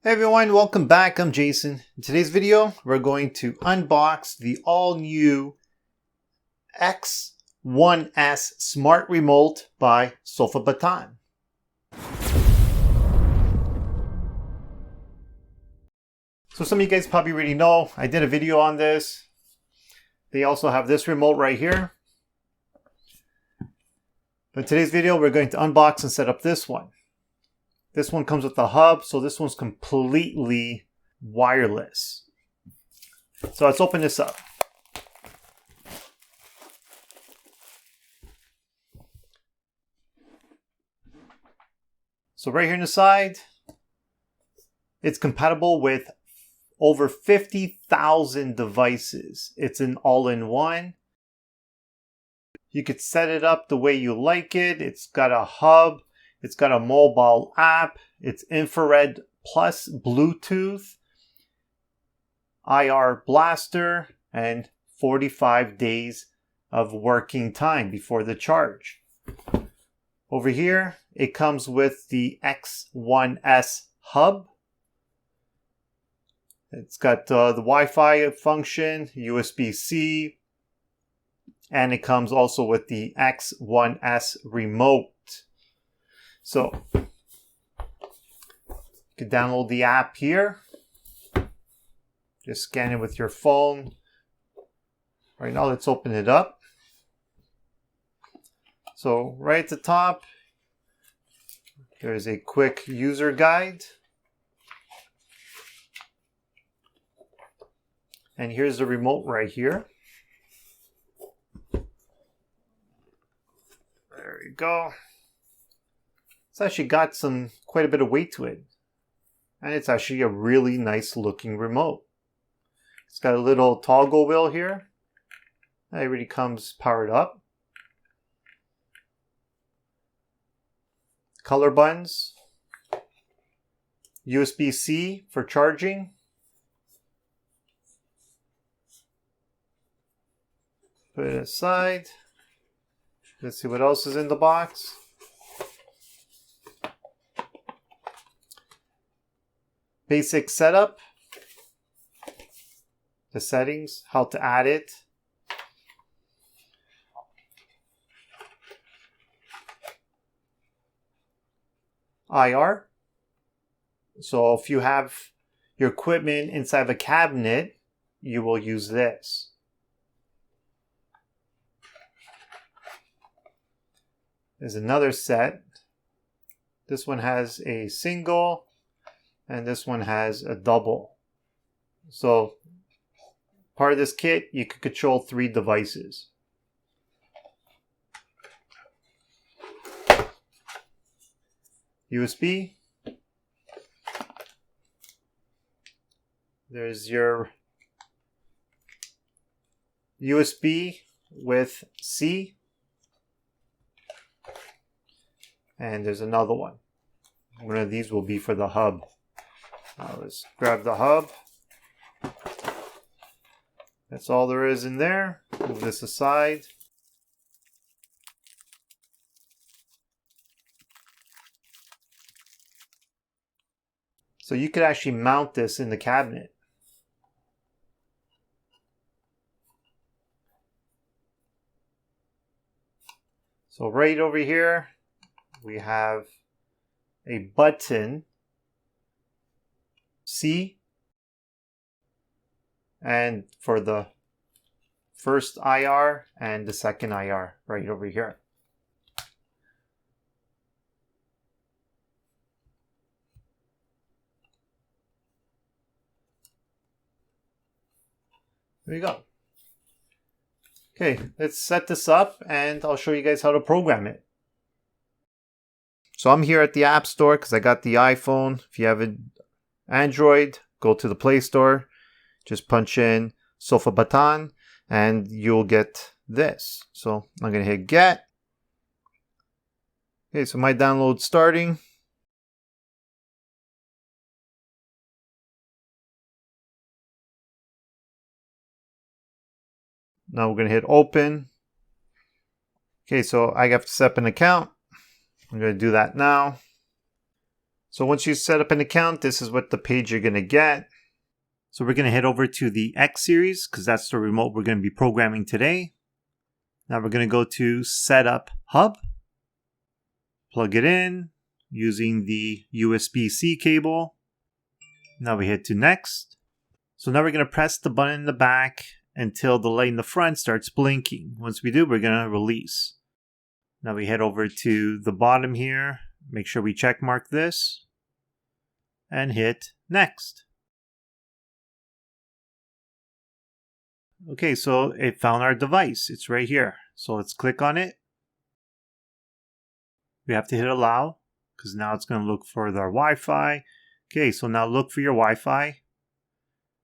Hey everyone, welcome back. I'm Jason. In today's video, we're going to unbox the all-new X1S Smart Remote by Sofabaton. So some of you guys probably already know, I did a video on this. They also have this remote right here. But in today's video, we're going to unbox and set up this one. This one comes with a hub, so this one's completely wireless. So let's open this up. So right here on the side, it's compatible with over 50,000 devices. It's an all-in-one. You could set it up the way you like it. It's got a hub. It's got a mobile app. It's infrared plus Bluetooth, IR blaster, and 45 days of working time before the charge. Over here, it comes with the X1S hub. It's got the Wi-Fi function, USB-C, and it comes also with the X1S Remote. So, you can download the app here. Just scan it with your phone. Right now, let's open it up. So, right at the top, there's a quick user guide. And here's the remote right here. There we go. It's actually got quite a bit of weight to it. And it's actually a really nice looking remote. It's got a little toggle wheel here. It already comes powered up. Color buttons. USB-C for charging. Put it aside. Let's see what else is in the box. Basic setup, the settings, how to add it. IR. So if you have your equipment inside of a cabinet, you will use this. There's another set. This one has a single. And this one has a double. So part of this kit, you can control 3 devices. USB. There's your USB with C. And there's another one. One of these will be for the hub. Let's grab the hub. That's all there is in there. Move this aside. So you could actually mount this in the cabinet. So right over here, we have a button. C, and for the first IR and the second IR right over here. There you go. Okay, let's set this up and I'll show you guys how to program it. So I'm here at the App Store because I got the iPhone. If you have an Android, go to the Play Store, just punch in Sofabaton and you'll get this. So I'm going to hit get. Okay, so my download's starting. Now we're going to hit open. Okay, so I have to set up an account. I'm going to do that now. So once you set up an account, this is what the page you're going to get. So we're going to head over to the X series because that's the remote we're going to be programming today. Now we're going to go to Setup Hub, plug it in using the USB-C cable. Now we hit to Next. So now we're going to press the button in the back until the light in the front starts blinking. Once we do, we're going to release. Now we head over to the bottom here, make sure we check mark this, and hit Next. Okay, so it found our device. It's right here. So let's click on it. We have to hit Allow because now it's going to look for our Wi-Fi. Okay, so now look for your Wi-Fi.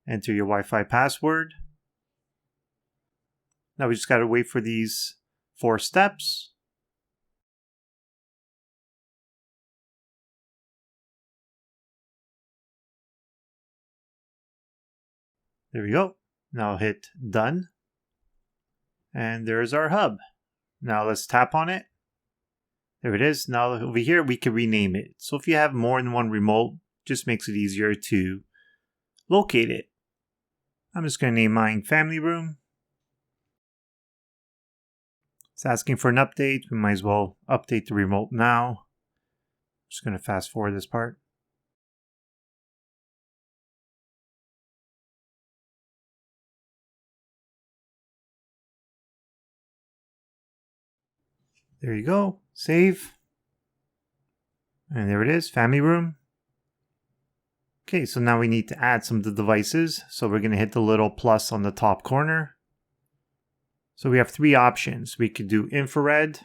Enter your Wi-Fi password. Now we just got to wait for these 4 steps. There we go. Now hit Done. And there's our hub. Now let's tap on it. There it is. Now over here we can rename it. So if you have more than one remote, just makes it easier to locate it. I'm just going to name mine Family Room. It's asking for an update. We might as well update the remote now. Just going to fast forward this part. There you go. Save. And there it is, Family Room. Okay, so now we need to add some of the devices. So we're going to hit the little plus on the top corner. So we have 3 options. We could do infrared,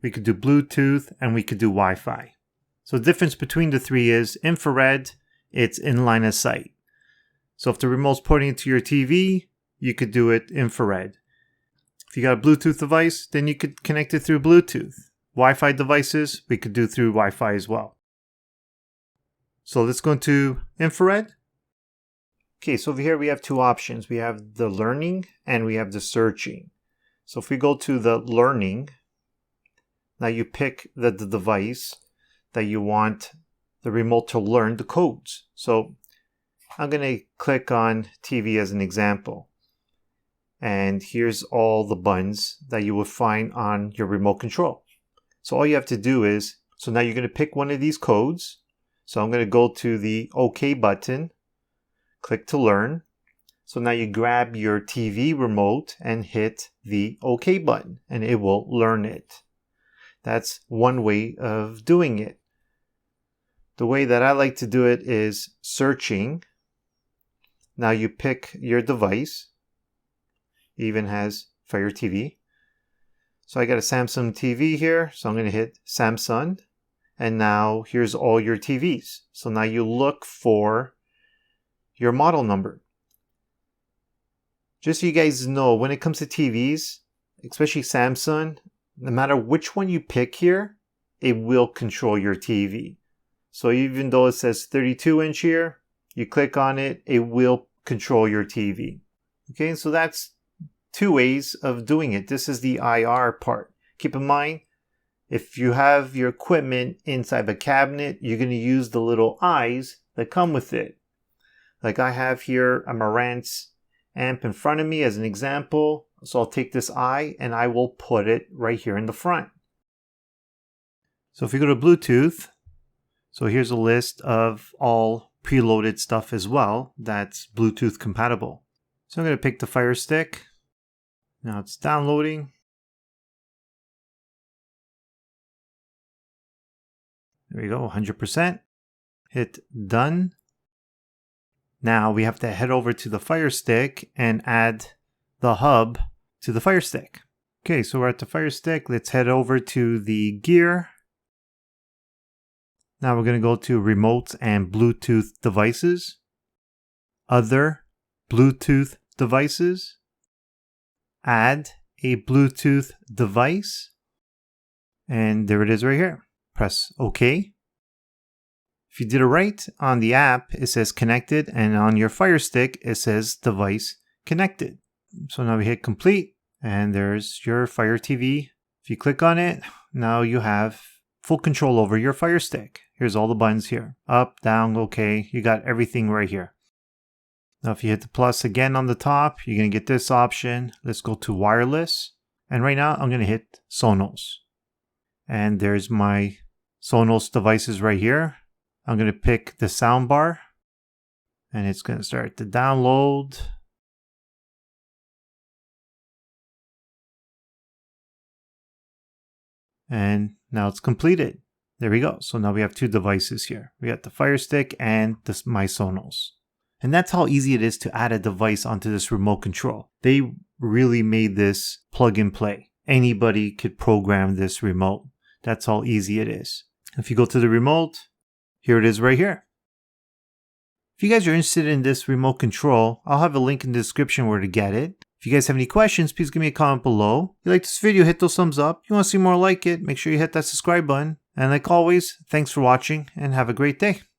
we could do Bluetooth, and we could do Wi-Fi. So the difference between the 3 is infrared, it's in line of sight. So if the remote's pointing to your TV, you could do it infrared. If you got a Bluetooth device, then you could connect it through Bluetooth. Wi-Fi devices, we could do through Wi-Fi as well. So let's go into infrared. Okay, so over here we have 2 options. We have the learning and we have the searching. So if we go to the learning, now you pick the device that you want the remote to learn the codes. So I'm going to click on TV as an example. And here's all the buttons that you would find on your remote control. So all you have to do is, so now you're going to pick one of these codes. So I'm going to go to the OK button, click to learn. So now you grab your TV remote and hit the OK button and it will learn it. That's one way of doing it. The way that I like to do it is searching. Now you pick your device. It even has Fire TV. So I got a Samsung TV here. So I'm going to hit Samsung. And now here's all your TVs. So now you look for your model number. Just so you guys know, when it comes to TVs, especially Samsung, no matter which one you pick here, it will control your TV. So even though it says 32-inch here, you click on it, it will control your TV. Okay, so that's 2 ways of doing it. This is the IR part. Keep in mind, if you have your equipment inside the cabinet, you're going to use the little eyes that come with it. Like I have here a Marantz amp in front of me as an example. So I'll take this eye and I will put it right here in the front. So if you go to Bluetooth, so here's a list of all preloaded stuff as well that's Bluetooth compatible. So I'm going to pick the Fire Stick. Now it's downloading. There we go, 100%. Hit Done. Now we have to head over to the Fire Stick and add the hub to the Fire Stick. Okay, so we're at the Fire Stick. Let's head over to the gear. Now we're going to go to Remotes and Bluetooth Devices. Other Bluetooth Devices. Add a Bluetooth device. And there it is right here. Press OK. If you did it right, on the app, it says connected, and on your Fire Stick, it says device connected. So now we hit complete, and there's your Fire TV. If you click on it, now you have full control over your Fire Stick. Here's all the buttons here. Up, down, okay. You got everything right here. Now if you hit the plus again on the top, you're going to get this option. Let's go to wireless. And right now I'm going to hit Sonos. And there's my Sonos devices right here. I'm going to pick the soundbar. And it's going to start to download. And now it's completed. There we go. So now we have two devices here. We got the Fire Stick and my Sonos. And that's how easy it is to add a device onto this remote control. They really made this plug and play. Anybody could program this remote. That's how easy it is. If you go to the remote, here it is right here. If you guys are interested in this remote control, I'll have a link in the description where to get it. If you guys have any questions, please give me a comment below. If you like this video, hit those thumbs up. If you want to see more like it, make sure you hit that subscribe button. And like always, thanks for watching and have a great day.